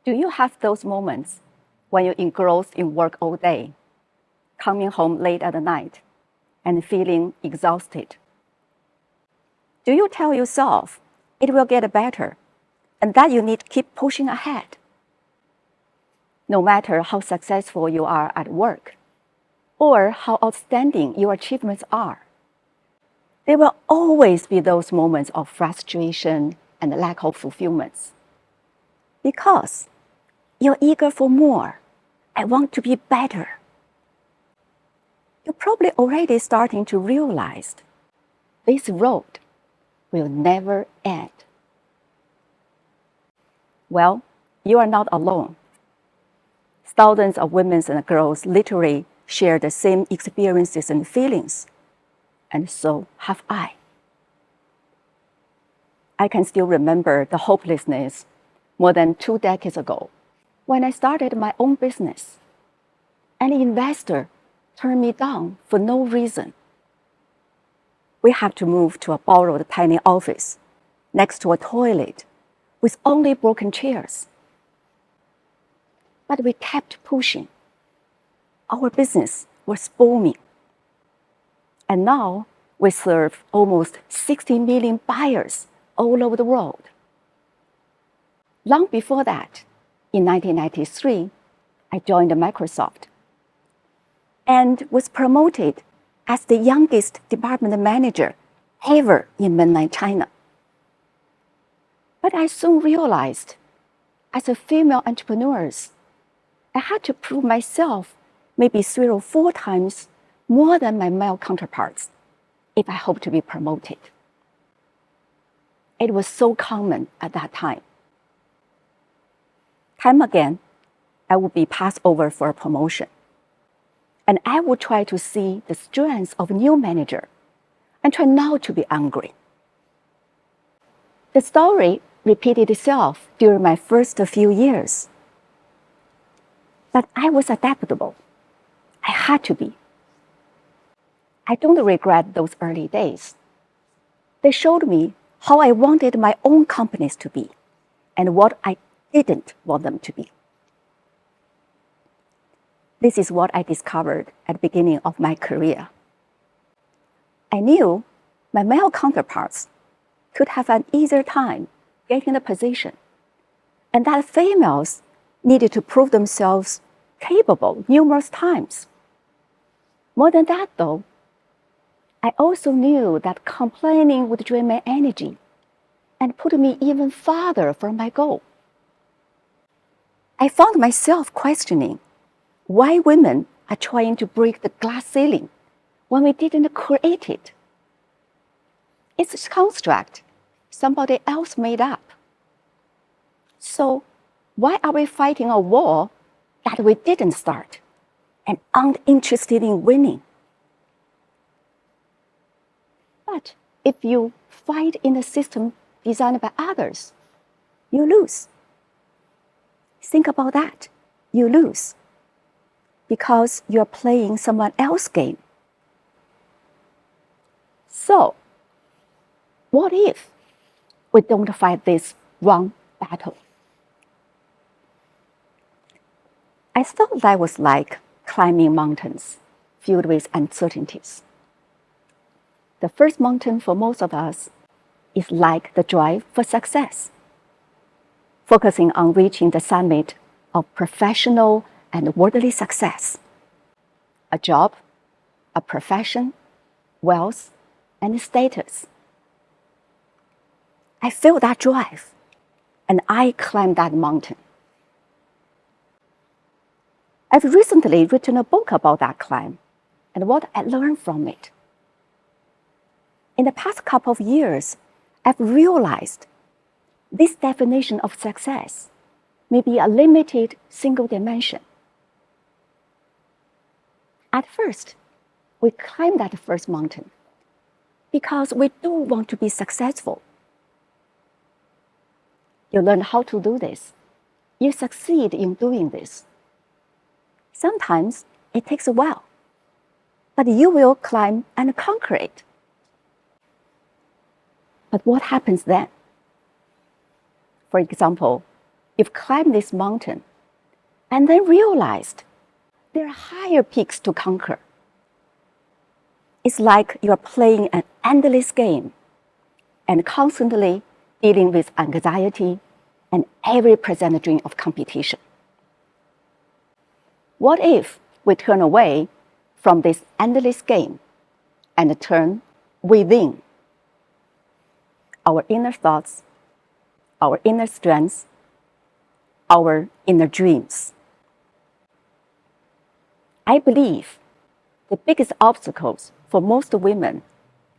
Do you have those moments when you're engrossed in work all day, coming home late at night, and feeling exhausted? Do you tell yourself it will get better and that you need to keep pushing ahead? No matter how successful you are at work or how outstanding your achievements are, there will always be those moments of frustration and lack of fulfillment. Because you're eager for more. I want to be better. You're probably already starting to realize this road will never end. Well, you are not alone. Thousands of women and girls literally share the same experiences and feelings, and so have I. I can still remember the hopelessness more than 2 decades ago when I started my own business. An investor turned me down for no reason. We had to move to a borrowed tiny office next to a toilet with only broken chairs. But we kept pushing. Our business was booming. And now we serve almost 60 million buyers all over the world. Long before that, in 1993, I joined Microsoft and was promoted as the youngest department manager ever in mainland China. But I soon realized, as a female entrepreneur, I had to prove myself maybe 3 or 4 times more than my male counterparts if I hoped to be promoted. It was so common at that time. Time again, I would be passed over for a promotion. And I would try to see the strengths of a new manager and try not to be angry. The story repeated itself during my first few years. But I was adaptable. I had to be. I don't regret those early days. They showed me how I wanted my own companies to be and what I didn't want them to be. This is what I discovered at the beginning of my career. I knew my male counterparts could have an easier time getting the position, and that females needed to prove themselves capable numerous times. More than that, though, I also knew that complaining would drain my energy and put me even farther from my goal. I found myself questioning why women are trying to break the glass ceiling when we didn't create it. It's a construct somebody else made up. So why are we fighting a war that we didn't start and aren't interested in winning? But if you fight in a system designed by others, you lose. Think about that. You lose because you're playing someone else's game. So, what if we don't fight this wrong battle? I thought that was like climbing mountains filled with uncertainties. The first mountain for most of us is like the drive for success, focusing on reaching the summit of professional and worldly success, a job, a profession, wealth, and status. I felt that drive, and I climbed that mountain. I've recently written a book about that climb and what I learned from it. In the past couple of years, I've realized this definition of success may be a limited single dimension. At first, we climb that first mountain because we do want to be successful. You learn how to do this. You succeed in doing this. Sometimes it takes a while, but you will climb and conquer it. But what happens then? For example, you've climbed this mountain and then realized there are higher peaks to conquer. It's like you're playing an endless game and constantly dealing with anxiety and every present dream of competition. What if we turn away from this endless game and turn within? Our inner thoughts, our inner strengths, our inner dreams. I believe the biggest obstacles for most women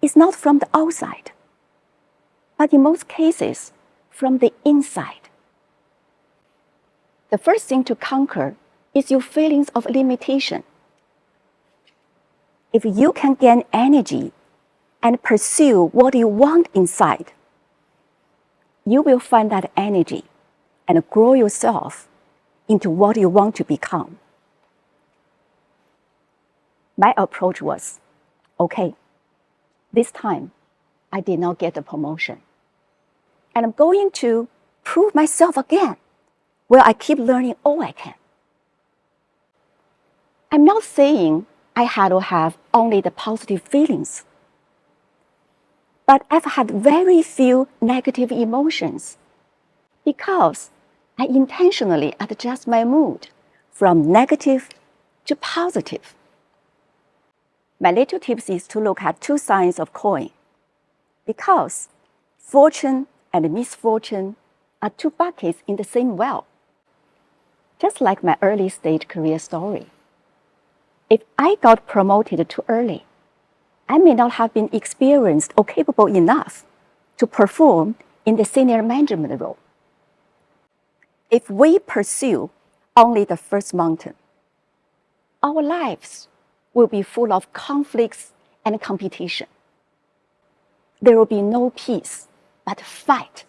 is not from the outside, but in most cases, from the inside. The first thing to conquer is your feelings of limitation. If you can gain energy and pursue what you want inside, you will find that energy and grow yourself into what you want to become. My approach was, okay, this time I did not get the promotion. And I'm going to prove myself again while I keep learning all I can. I'm not saying I had to have only the positive feelings, but I've had very few negative emotions because I intentionally adjust my mood from negative to positive. My little tips is to look at two sides of coin because fortune and misfortune are two buckets in the same well. Just like my early stage career story. If I got promoted too early, I may not have been experienced or capable enough to perform in the senior management role. If we pursue only the first mountain, our lives will be full of conflicts and competition. There will be no peace but fight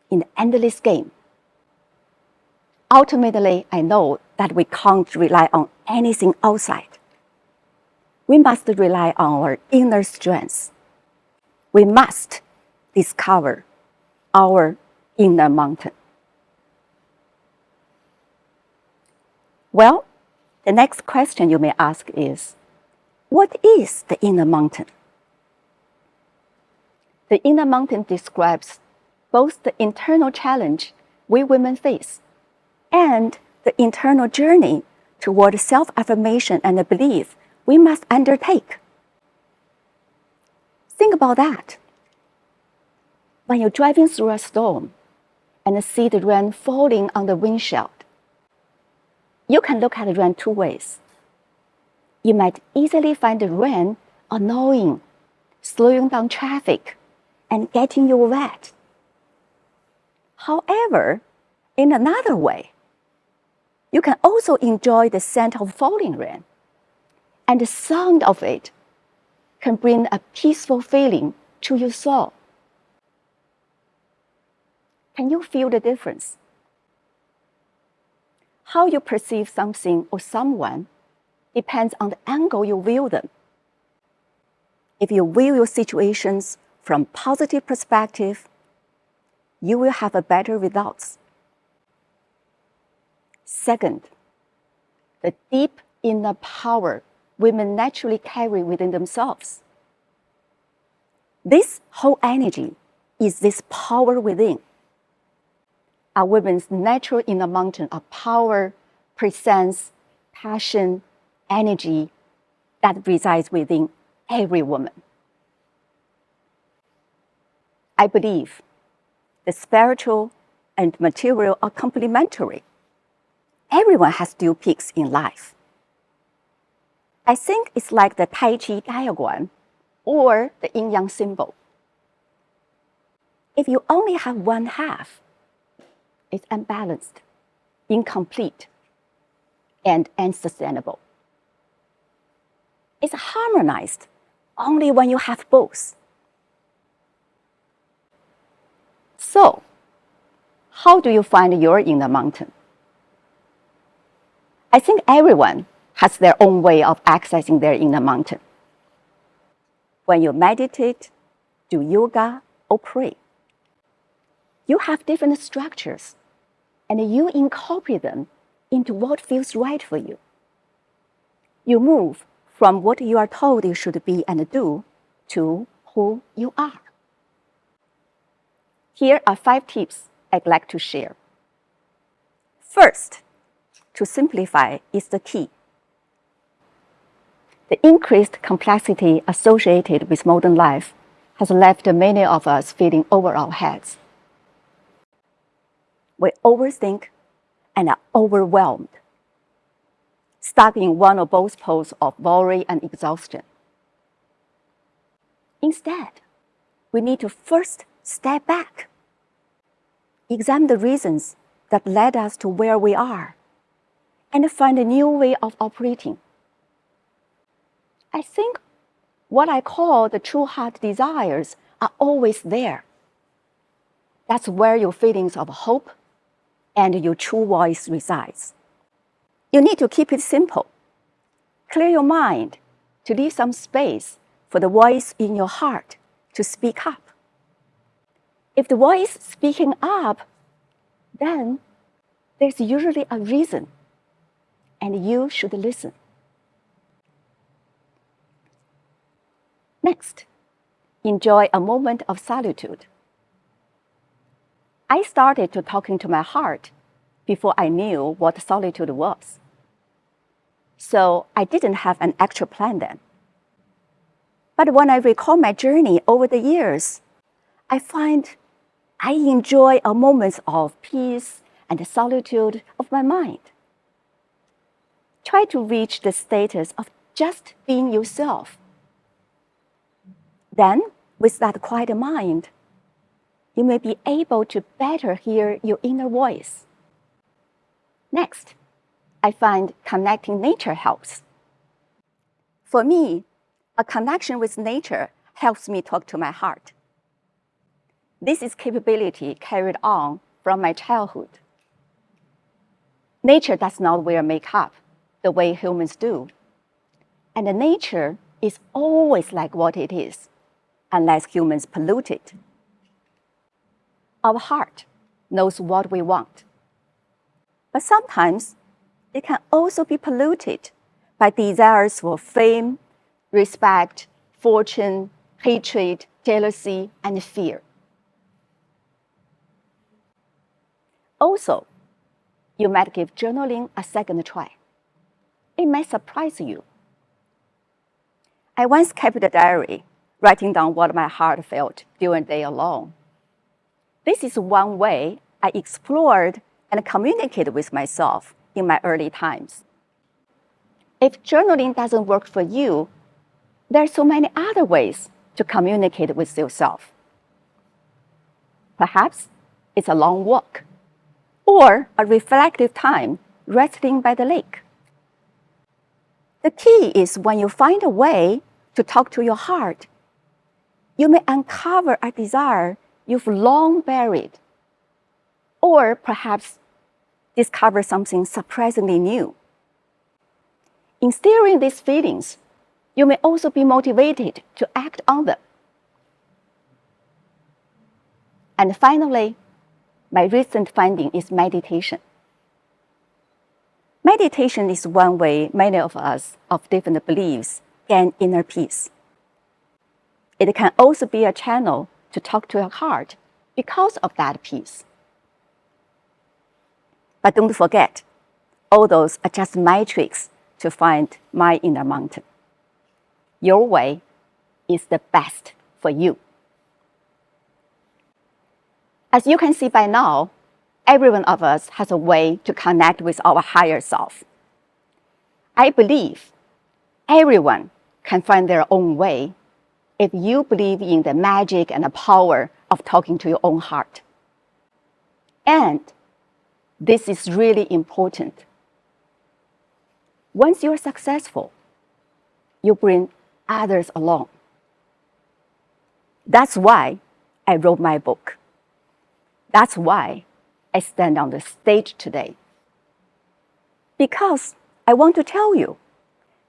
in the endless game. Ultimately, I know that we can't rely on anything outside. We must rely on our inner strengths. We must discover our inner mountain. Well, the next question you may ask is, what is the inner mountain? The inner mountain describes both the internal challenge we women face and the internal journey toward self-affirmation and the belief we must undertake. Think about that. When you're driving through a storm and see the rain falling on the windshield, you can look at the rain two ways. You might easily find the rain annoying, slowing down traffic, and getting you wet. However, in another way, you can also enjoy the scent of falling rain, and the sound of it can bring a peaceful feeling to your soul. Can you feel the difference? How you perceive something or someone depends on the angle you view them. If you view your situations from positive perspective, you will have a better results. Second, the deep inner power women naturally carry within themselves. This whole energy is this power within. A woman's natural inner mountain of power, presence, passion, energy that resides within every woman. I believe the spiritual and material are complementary. Everyone has dual peaks in life. I think it's like the Tai Chi diagram or the yin-yang symbol. If you only have one half, it's unbalanced, incomplete, and unsustainable. It's harmonized only when you have both. So, how do you find your inner mountain? I think everyone has their own way of accessing their inner mountain. When you meditate, do yoga, or pray, you have different structures and you incorporate them into what feels right for you. You move from what you are told you should be and do to who you are. Here are 5 tips I'd like to share. First, to simplify is the key. The increased complexity associated with modern life has left many of us feeling over our heads. We overthink and are overwhelmed, stuck in one or both poles of worry and exhaustion. Instead, we need to first step back, examine the reasons that led us to where we are, and find a new way of operating. I think what I call the true heart desires are always there. That's where your feelings of hope and your true voice resides. You need to keep it simple. Clear your mind to leave some space for the voice in your heart to speak up. If the voice speaking up, then there's usually a reason, and you should listen. Next, enjoy a moment of solitude. I started to talking to my heart before I knew what solitude was. So I didn't have an actual plan then. But when I recall my journey over the years, I find I enjoy a moment of peace and solitude of my mind. Try to reach the status of just being yourself. Then, with that quiet mind, you may be able to better hear your inner voice. Next, I find connecting nature helps. For me, a connection with nature helps me talk to my heart. This is capability carried on from my childhood. Nature does not wear makeup the way humans do. And nature is always like what it is, unless humans pollute it. Our heart knows what we want. But sometimes it can also be polluted by desires for fame, respect, fortune, hatred, jealousy, and fear. Also, you might give journaling a second try. It might surprise you. I once kept a diary, writing down what my heart felt during the day alone. This is one way I explored and communicated with myself in my early times. If journaling doesn't work for you, there are so many other ways to communicate with yourself. Perhaps it's a long walk, or a reflective time resting by the lake. The key is when you find a way to talk to your heart, you may uncover a desire you've long buried, or perhaps discover something surprisingly new. In stirring these feelings, you may also be motivated to act on them. And finally, my recent finding is meditation. Meditation is one way many of us of different beliefs gain inner peace. It can also be a channel to talk to your heart because of that peace. But don't forget, all those are just my tricks to find my inner mountain. Your way is the best for you. As you can see by now, every one of us has a way to connect with our higher self. I believe everyone can find their own way if you believe in the magic and the power of talking to your own heart. And this is really important. Once you're successful, you bring others along. That's why I wrote my book. That's why I stand on the stage today. Because I want to tell you,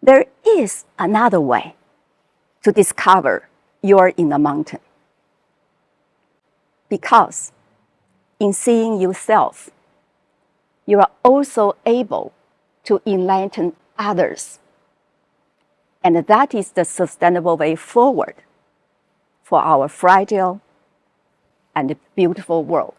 there is another way to discover your inner mountain. Because in seeing yourself, you are also able to enlighten others. And that is the sustainable way forward for our fragile and beautiful world.